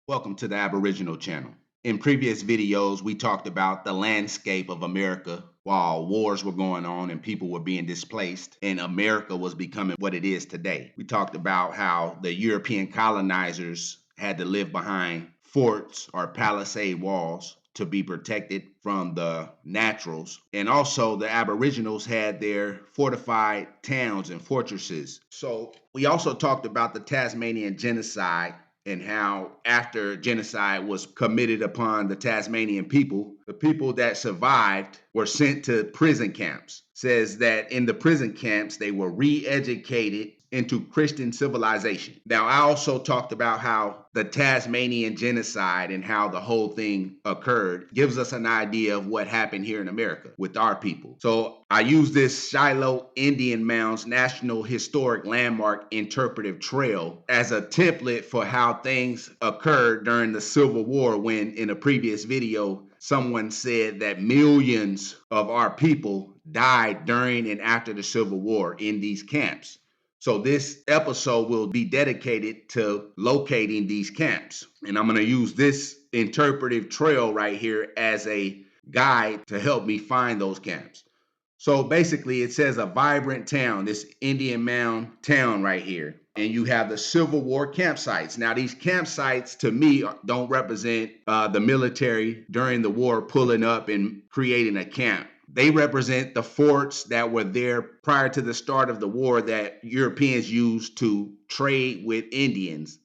Welcome to the Aboriginal channel. In previous videos, we talked about the landscape of America while wars were going on and people were being displaced, and America was becoming what it is today. We talked about how the European colonizers had to live behind forts or palisade walls to be protected from the naturals. And also, the Aboriginals had their fortified towns and fortresses. So, we also talked about the Tasmanian genocide and how after genocide was committed upon the Tasmanian people, the people that survived were sent to prison camps. Says that in the prison camps, they were re-educated into Christian civilization. Now, I also talked about how the Tasmanian genocide and how the whole thing occurred gives us an idea of what happened here in America with our people. So I use this Shiloh Indian Mounds National Historic Landmark Interpretive Trail as a template for how things occurred during the Civil War, when in a previous video, someone said that millions of our people died during and after the Civil War in these camps. So this episode will be dedicated to locating these camps. And I'm going to use this interpretive trail right here as a guide to help me find those camps. So basically it says a vibrant town, this Indian Mound town right here. And you have the Civil War campsites. Now, these campsites, to me, don't represent the military during the war pulling up and creating a camp. They represent the forts that were there prior to the start of the war that Europeans used to trade with Indians.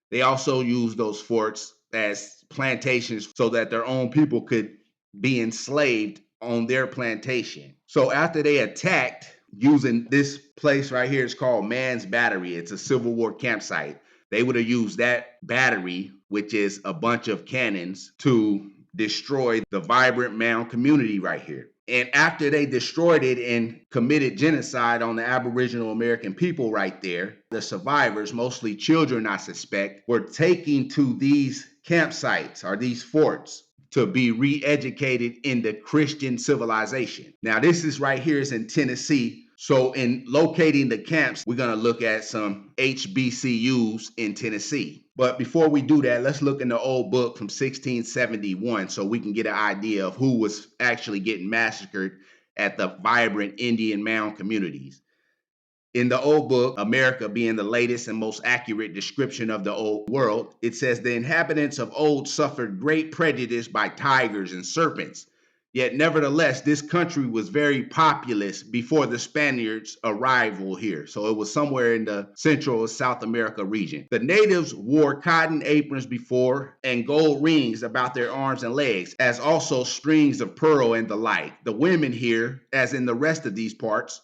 They also used those forts as plantations so that their own people could be enslaved on their plantation. So after they attacked, using this place right here, it's called Man's Battery. It's a Civil War campsite. They would have used that battery, which is a bunch of cannons, to destroy the vibrant mound community right here. And after they destroyed it and committed genocide on the Aboriginal American people right there, the survivors, mostly children, I suspect, were taken to these campsites or these forts to be re-educated in the Christian civilization. Now, this is right here is in Tennessee. So in locating the camps, we're going to look at some HBCUs in Tennessee. But before we do that, let's look in the old book from 1671 so we can get an idea of who was actually getting massacred at the vibrant Indian Mound communities. In the old book, America being the latest and most accurate description of the old world, it says the inhabitants of old suffered great prejudice by tigers and serpents. Yet nevertheless, this country was very populous before the Spaniards' arrival here. So it was somewhere in the Central or South America region. The natives wore cotton aprons before and gold rings about their arms and legs, as also strings of pearl and the like. The women here, as in the rest of these parts,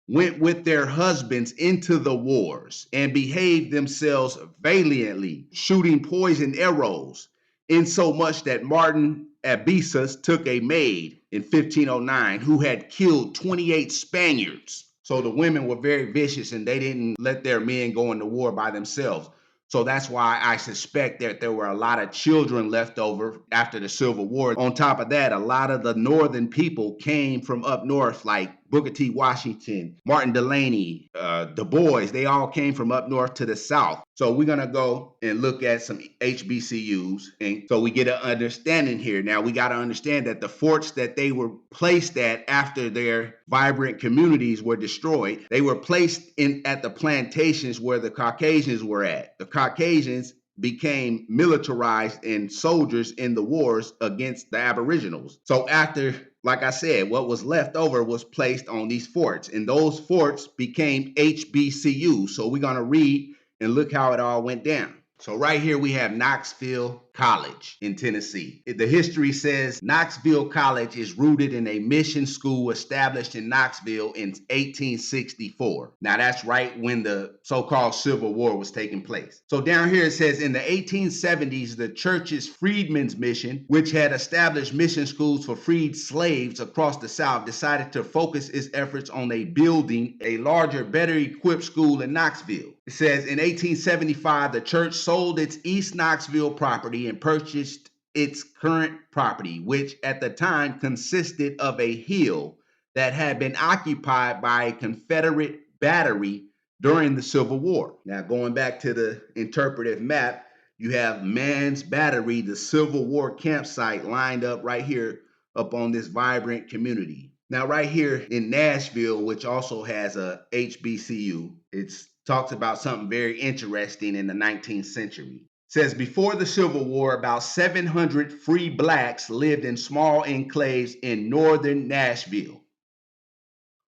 went with their husbands into the wars and behaved themselves valiantly, shooting poisoned arrows, insomuch that Martin Abisas took a maid in 1509 who had killed 28 Spaniards. So the women were very vicious and they didn't let their men go into war by themselves. So that's why I suspect that there were a lot of children left over after the Civil War. On top of that, a lot of the northern people came from up north, like Booker T. Washington, Martin Delany, Du Bois. They all came from up north to the south. So we're going to go and look at some HBCUs. And so we get an understanding here. Now, we got to understand that the forts that they were placed at after their vibrant communities were destroyed, they were placed in at the plantations where the Caucasians were at. The Caucasians became militarized and soldiers in the wars against the Aboriginals. So after, like I said, what was left over was placed on these forts, and those forts became HBCUs. So we're going to read and look how it all went down. So right here we have Knoxville College in Tennessee. The history says Knoxville College is rooted in a mission school established in Knoxville in 1864. Now that's right when the so-called Civil War was taking place. So down here it says in the 1870s, the church's Freedmen's Mission, which had established mission schools for freed slaves across the South, decided to focus its efforts on building a larger, better equipped school in Knoxville. It says in 1875, the church sold its East Knoxville property and purchased its current property, which at the time consisted of a hill that had been occupied by a Confederate battery during the Civil War. Now, going back to the interpretive map, You have Man's Battery, the Civil War campsite, lined up right here up on this vibrant community. Now, right here in Nashville, which also has a HBCU, it talks about something very interesting in the 19th century. It says before the Civil War, about 700 free blacks lived in small enclaves in northern Nashville,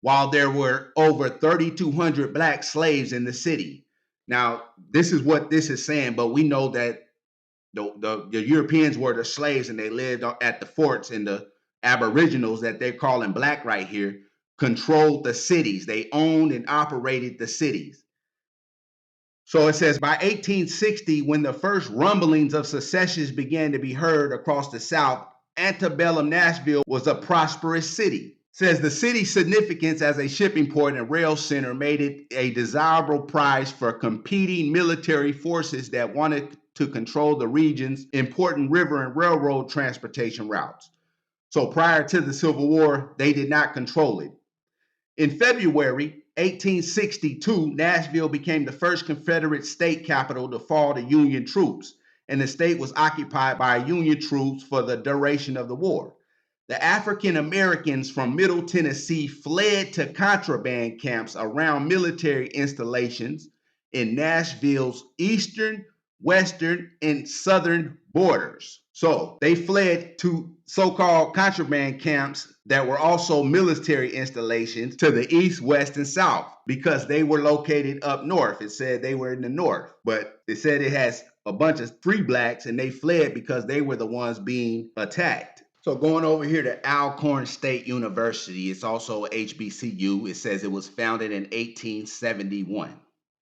while there were over 3,200 black slaves in the city. Now, this is what this is saying, but we know that the Europeans were the slaves and they lived at the forts, and the Aboriginals that they're calling black right here controlled the cities. They owned and operated the cities. So it says by 1860, when the first rumblings of secession began to be heard across the South, antebellum Nashville was a prosperous city. Says the city's significance as a shipping port and rail center made it a desirable prize for competing military forces that wanted to control the region's important river and railroad transportation routes. So prior to the Civil War, they did not control it. In February 1862, Nashville became the first Confederate state capital to fall to Union troops, and the state was occupied by Union troops for the duration of the war. The African Americans from Middle Tennessee fled to contraband camps around military installations in Nashville's eastern, western, and southern borders. So they fled to so-called contraband camps that were also military installations to the east, west, and south because they were located up north. It said they were in the north, but it said it has a bunch of free blacks and they fled because they were the ones being attacked. So going over here to Alcorn State University, it's also HBCU. It says it was founded in 1871.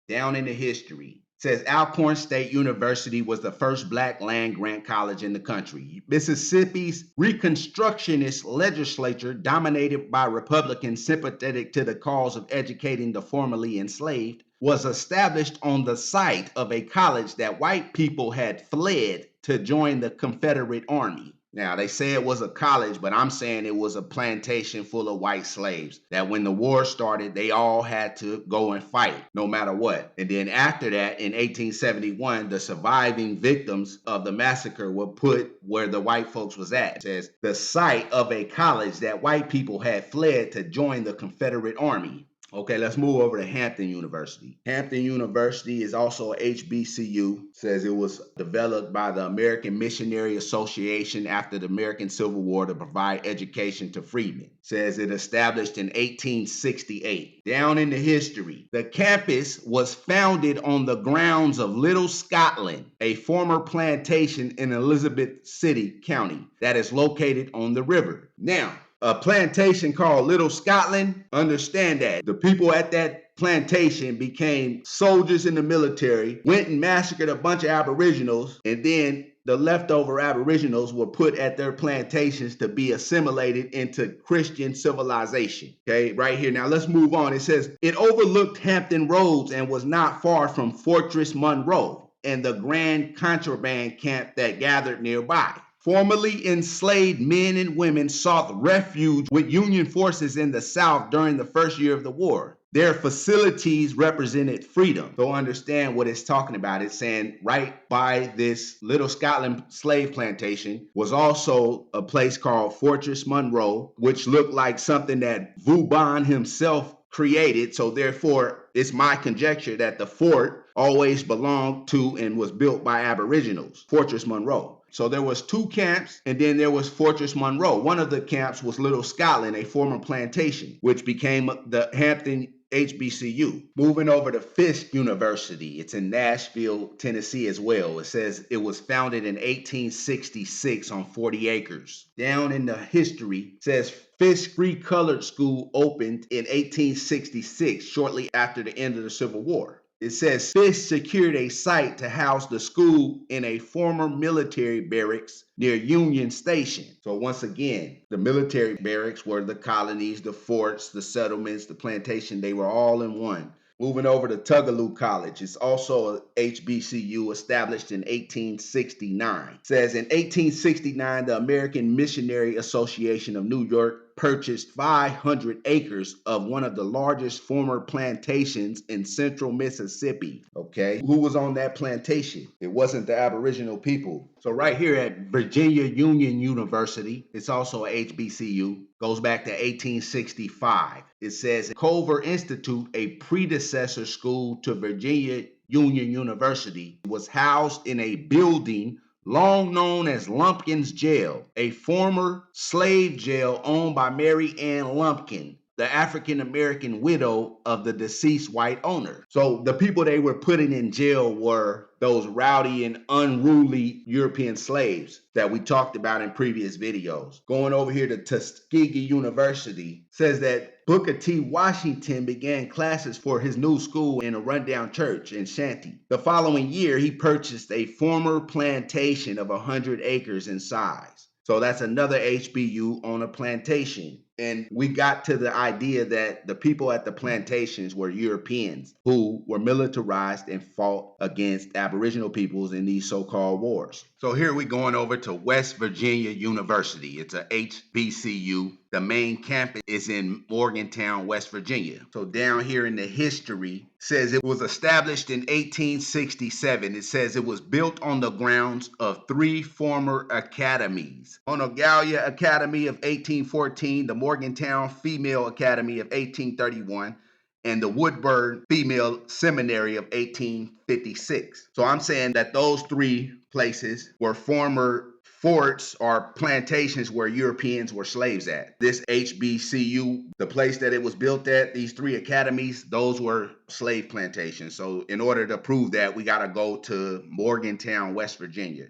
Down in the history, it says Alcorn State University was the first black land-grant college in the country. Mississippi's Reconstructionist legislature, dominated by Republicans sympathetic to the cause of educating the formerly enslaved, was established on the site of a college that white people had fled to join the Confederate Army. Now, they say it was a college, but I'm saying it was a plantation full of white slaves that when the war started, they all had to go and fight no matter what. And then after that, in 1871, the surviving victims of the massacre were put where the white folks was at. It says the site of a college that white people had fled to join the Confederate Army. Okay, let's move over to Hampton University. Hampton University is also a HBCU. Says it was developed by the American Missionary Association after the American Civil War to provide education to freedmen. Says it established in 1868. Down in the history, the campus was founded on the grounds of Little Scotland, a former plantation in Elizabeth City County that is located on the river. Now, a plantation called Little Scotland, understand that the people at that plantation became soldiers in the military, went and massacred a bunch of Aboriginals, and then the leftover Aboriginals were put at their plantations to be assimilated into Christian civilization. Okay, right here. Now let's move on. It says it overlooked Hampton Roads and was not far from Fortress Monroe and the Grand Contraband Camp that gathered nearby. Formerly enslaved men and women sought refuge with Union forces in the South during the first year of the war. Their facilities represented freedom. So understand what it's talking about. It's saying right by this Little Scotland slave plantation was also a place called Fortress Monroe, which looked like something that Vauban himself created. So therefore, it's my conjecture that the fort always belonged to and was built by Aboriginals, Fortress Monroe. So there was two camps, and then there was Fortress Monroe. One of the camps was Little Scotland, a former plantation, which became the Hampton HBCU. Moving over to Fisk University. It's in Nashville, Tennessee as well. It says it was founded in 1866 on 40 acres. Down in the history, it says Fisk Free Colored School opened in 1866, shortly after the end of the Civil War. It says Fisk secured a site to house the school in a former military barracks near Union Station. So once again, the military barracks were the colonies, the forts, the settlements, the plantation. They were all in one. Moving over to Tougaloo College. It's also a HBCU established in 1869. It says in 1869, the American Missionary Association of New York purchased 500 acres of one of the largest former plantations in central Mississippi. Okay, who was on that plantation? It wasn't the Aboriginal people. So right here at Virginia Union University, it's also a HBCU, goes back to 1865. It says Culver Institute, a predecessor school to Virginia Union University, was housed in a building long known as Lumpkin's Jail, a former slave jail owned by Mary Ann Lumpkin, the African-American widow of the deceased white owner. So the people they were putting in jail were those rowdy and unruly European slaves that we talked about in previous videos. Going over here to Tuskegee University says that Booker T. Washington began classes for his new school in a rundown church in Shanty. The following year, he purchased a former plantation of 100 acres in size. So that's another HBU on a plantation. And we got to the idea that the people at the plantations were Europeans who were militarized and fought against Aboriginal peoples in these so-called wars. So here we're going over to West Virginia University. It's a HBCU. The main campus is in Morgantown, West Virginia. So down here in the history, says it was established in 1867. It says it was built on the grounds of 3 former academies. Monongalia Academy of 1814, the Morgantown Female Academy of 1831, and the Woodburn Female Seminary of 1856. So I'm saying that those 3 places were former forts or plantations where Europeans were slaves at. This HBCU, the place that it was built at, these 3 academies, those were slave plantations. So in order to prove that, we got to go to Morgantown, West Virginia.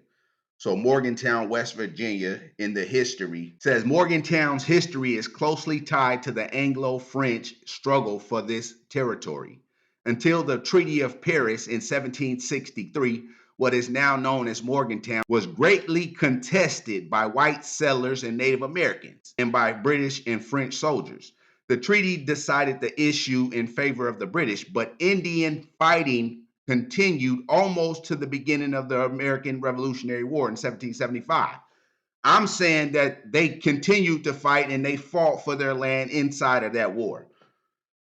So Morgantown, West Virginia, in the history, says Morgantown's history is closely tied to the Anglo-French struggle for this territory. Until the Treaty of Paris in 1763, what is now known as Morgantown was greatly contested by white settlers and Native Americans and by British and French soldiers. The treaty decided the issue in favor of the British, but Indian fighting continued almost to the beginning of the American Revolutionary War in 1775. I'm saying that they continued to fight and they fought for their land inside of that war.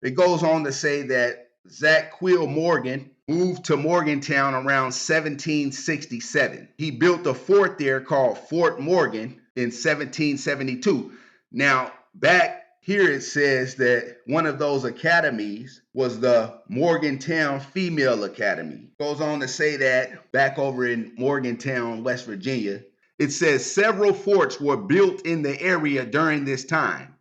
It goes on to say that Zach Quill Morgan moved to Morgantown around 1767. He built a fort there called Fort Morgan in 1772. Now, back here it says that one of those academies was the Morgantown Female Academy. Goes on to say that back over in Morgantown, West Virginia, it says several forts were built in the area during this time.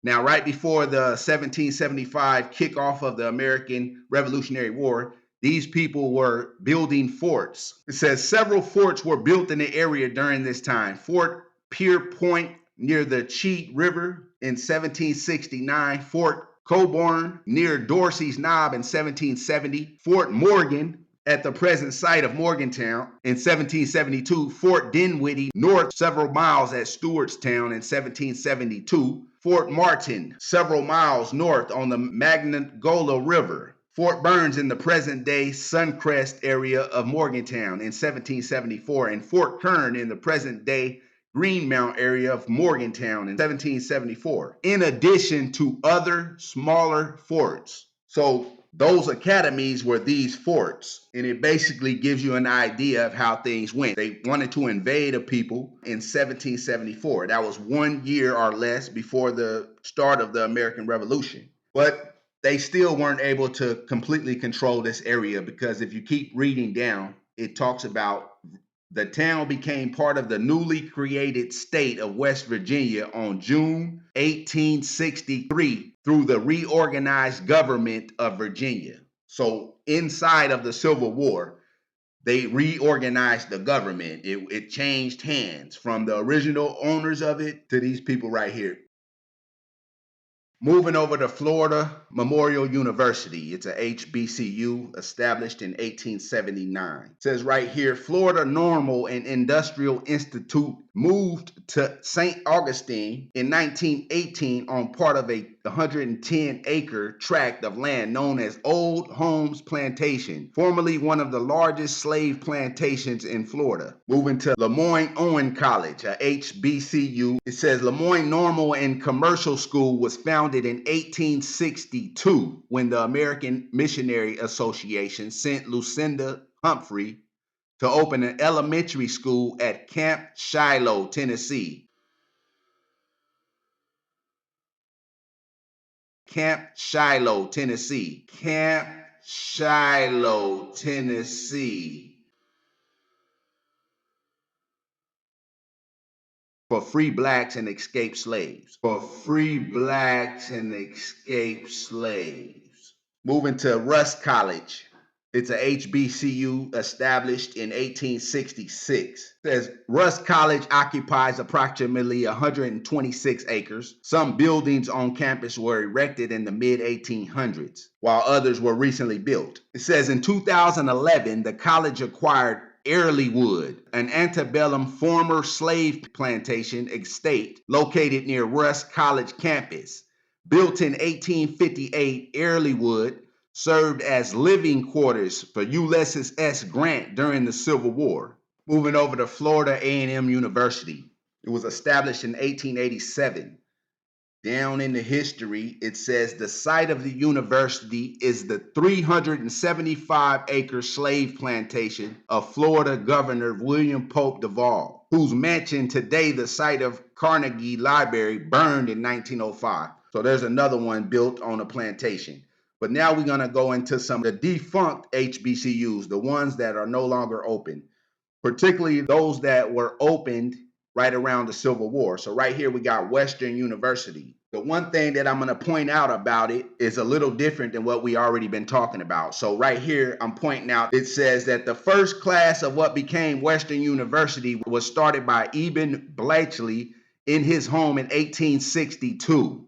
Now, right before the 1775 kickoff of the American Revolutionary War, these people were building forts. It says several forts were built in the area during this time. Fort Pierpont near the Cheat River in 1769, Fort Coburn near Dorsey's Knob in 1770, Fort Morgan at the present site of Morgantown in 1772, Fort Dinwiddie north several miles at Stewartstown in 1772, Fort Martin several miles north on the Magnolia River, Fort Burns in the present-day Suncrest area of Morgantown in 1774, and Fort Kern in the present-day Greenmount area of Morgantown in 1774, in addition to other smaller forts. So those academies were these forts, and it basically gives you an idea of how things went. They wanted to invade a people in 1774. That was 1 year or less before the start of the American Revolution. But they still weren't able to completely control this area, because if you keep reading down, it talks about the town became part of the newly created state of West Virginia on June 1863 through the reorganized government of Virginia. So inside of the Civil War, they reorganized the government. It changed hands from the original owners of it to these people right here. Moving over to Florida Memorial University. It's a HBCU established in 1879. It says right here, Florida Normal and Industrial Institute moved to St. Augustine in 1918 on part of a the 110-acre tract of land known as Old Homes Plantation, formerly one of the largest slave plantations in Florida. Moving to Lemoyne-Owen College, a HBCU. It says Lemoyne Normal and Commercial School was founded in 1862 when the American Missionary Association sent Lucinda Humphrey to open an elementary school at Camp Shiloh, Tennessee. Camp Shiloh, Tennessee. Camp Shiloh, Tennessee. For free blacks and escaped slaves. For free blacks and escaped slaves. Moving to Rusk College. It's a HBCU established in 1866. It says Rusk College occupies approximately 126 acres. Some buildings on campus were erected in the mid-1800s, while others were recently built. It says in 2011, the college acquired Earlywood, an antebellum former slave plantation estate located near Rusk College campus. Built in 1858, Earlywood served as living quarters for Ulysses S. Grant during the Civil War. Moving over to Florida A&M University. It was established in 1887. Down in the history, it says the site of the university is the 375-acre slave plantation of Florida Governor William Pope Duval, whose mansion today, the site of Carnegie Library, burned in 1905. So there's another one built on a plantation. But now we're going to go into some of the defunct HBCUs, the ones that are no longer open, particularly those that were opened right around the Civil War. So right here we got Western University. The one thing that I'm going to point out about it is a little different than what we already been talking about. So right here I'm pointing out, it says that the first class of what became Western University was started by Eben Blatchley in his home in 1862,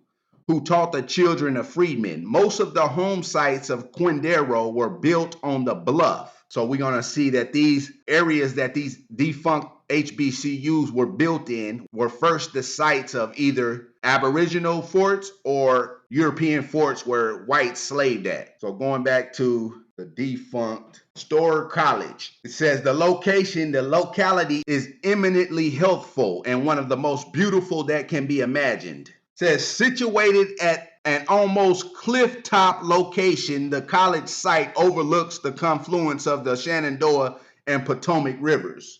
who taught the children of freedmen. Most of the home sites of Quindaro were built on the bluff. So we're going to see that these areas that these defunct HBCUs were built in were first the sites of either Aboriginal forts or European forts where whites slaved at. So going back to the defunct Storer College, it says the locality is eminently healthful and one of the most beautiful that can be imagined. It says situated at an almost cliff-top location, the college site overlooks the confluence of the Shenandoah and Potomac rivers.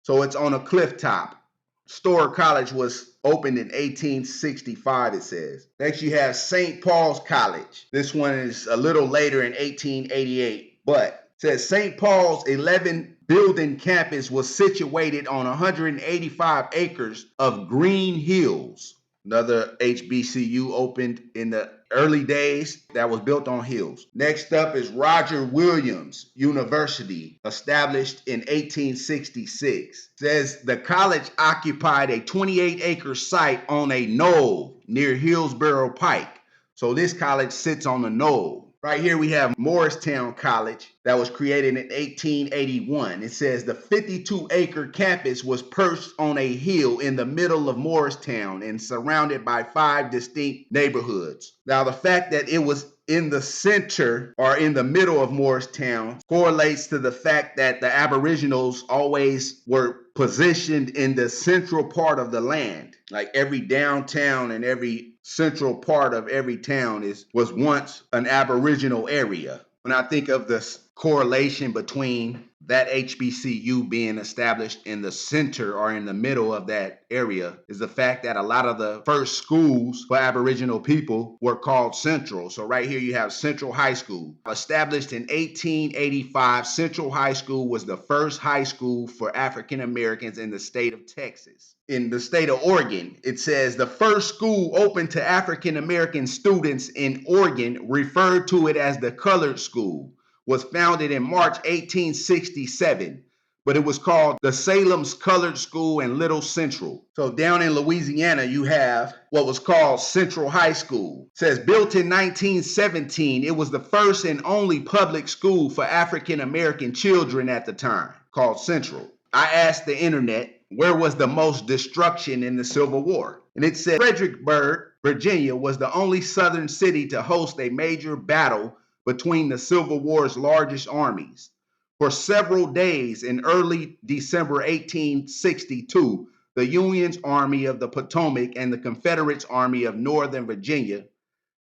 So it's on a cliff top. Storer College was opened in 1865, it says. Next you have St. Paul's College. This one is a little later in 1888, but it says St. Paul's 11-building campus was situated on 185 acres of green hills. Another HBCU opened in the early days that was built on hills. Next up is Roger Williams University, established in 1866. It says the college occupied a 28-acre site on a knoll near Hillsborough Pike. So this college sits on a knoll. Right here we have Morristown College that was created in 1881. It says the 52-acre campus was perched on a hill in the middle of Morristown and surrounded by 5 distinct neighborhoods. Now the fact that it was in the center or in the middle of Morristown correlates to the fact that the Aboriginals always were positioned in the central part of the land. Like every downtown and every central part of every town was once an Aboriginal area. When I think of this correlation between that HBCU being established in the center or in the middle of that area is the fact that a lot of the first schools for Aboriginal people were called Central. So right here you have Central High School. Established in 1885, Central High School was the first high school for African Americans in the state of Texas. In the state of Oregon, it says the first school open to African American students in Oregon, referred to it as the Colored School, was founded in March 1867, but it was called the Salem's Colored School and Little Central. So down in Louisiana, you have what was called Central High School. It says built in 1917, it was the first and only public school for African American children at the time, called Central. I asked the internet, where was the most destruction in the Civil War? And it said Fredericksburg, Virginia was the only southern city to host a major battle between the Civil War's largest armies. For several days in early December 1862, the Union's Army of the Potomac and the Confederates' Army of Northern Virginia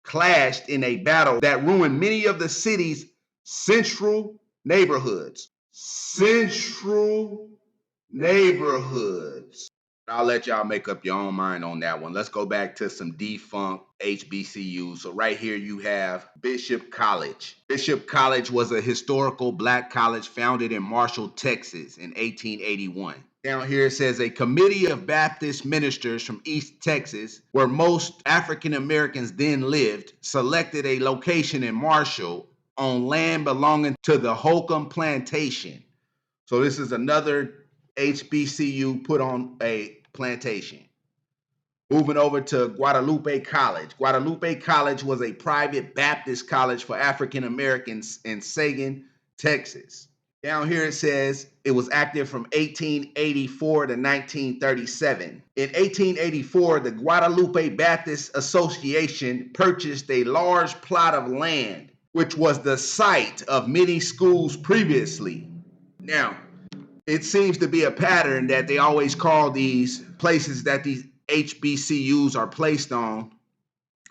clashed in a battle that ruined many of the city's central neighborhoods. Central neighborhoods. I'll let y'all make up your own mind on that one. Let's go back to some defunct HBCUs. So right here you have Bishop College. Bishop College was a historical black college founded in Marshall, Texas in 1881. Down here it says a committee of Baptist ministers from East Texas, where most African Americans then lived, selected a location in Marshall on land belonging to the Holcomb Plantation. So this is another HBCU put on a plantation. Moving over to Guadalupe College. Guadalupe College was a private Baptist college for African Americans in Seguin, Texas. Down here it says it was active from 1884 to 1937. In 1884, the Guadalupe Baptist Association purchased a large plot of land, which was the site of many schools previously. Now, it seems to be a pattern that they always call these places that these HBCUs are placed on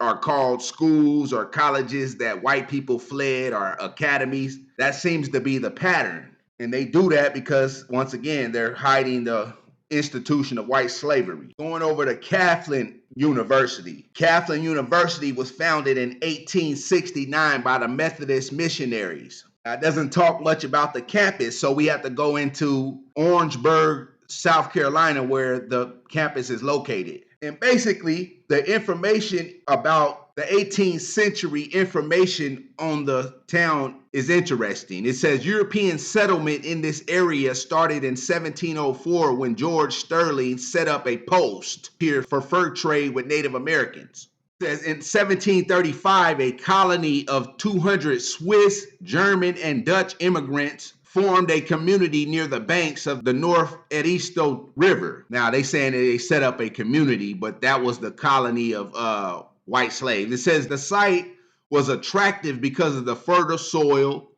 are called schools or colleges that white people fled, or academies. That seems to be the pattern. And they do that because, once again, they're hiding the institution of white slavery. Going over to Catholic University. Catholic University was founded in 1869 by the Methodist missionaries. It doesn't talk much about the campus, so we have to go into Orangeburg, South Carolina, where the campus is located. And basically, the information about the 18th century information on the town is interesting. It says European settlement in this area started in 1704 when George Sterling set up a post here for fur trade with Native Americans. It says in 1735, a colony of 200 Swiss, German, and Dutch immigrants formed a community near the banks of the North Edisto River. Now, they saying that they set up a community, but that was the colony of white slaves. It says the site was attractive because of the fertile soil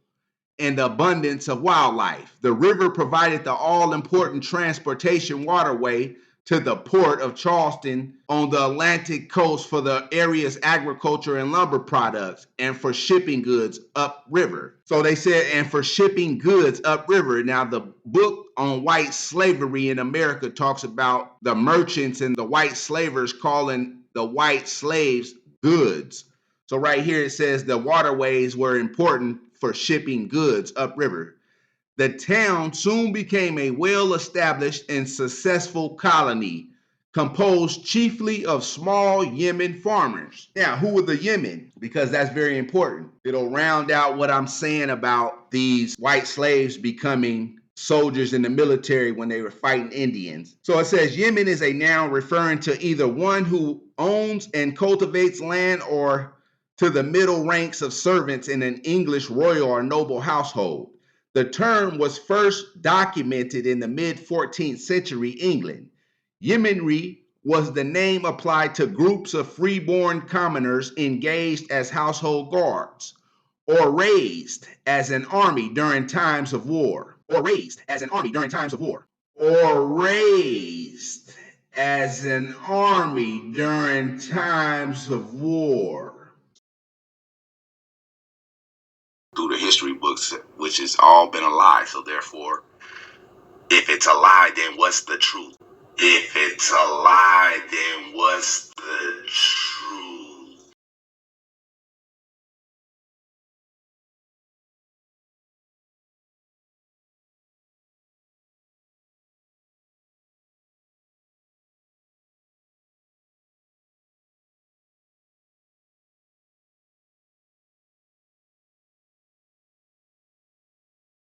and the abundance of wildlife. The river provided the all-important transportation waterway to the port of Charleston on the Atlantic coast for the area's agriculture and lumber products, and for shipping goods upriver. So they said, and for shipping goods upriver. Now, the book on white slavery in America talks about the merchants and the white slavers calling the white slaves goods. So right here it says the waterways were important for shipping goods upriver. The town soon became a well-established and successful colony, composed chiefly of small Yemen farmers. Now, who were the Yemen? Because that's very important. It'll round out what I'm saying about these white slaves becoming soldiers in the military when they were fighting Indians. So it says Yemen is a noun referring to either one who owns and cultivates land, or to the middle ranks of servants in an English royal or noble household. The term was first documented in the mid-14th century England. Yemenry was the name applied to groups of freeborn commoners engaged as household guards, or raised as an army during times of war. Or raised as an army during times of war. Or raised as an army during times of war. Through the history books, which has all been a lie. So therefore, if it's a lie, then what's the truth? If it's a lie, then what's the truth?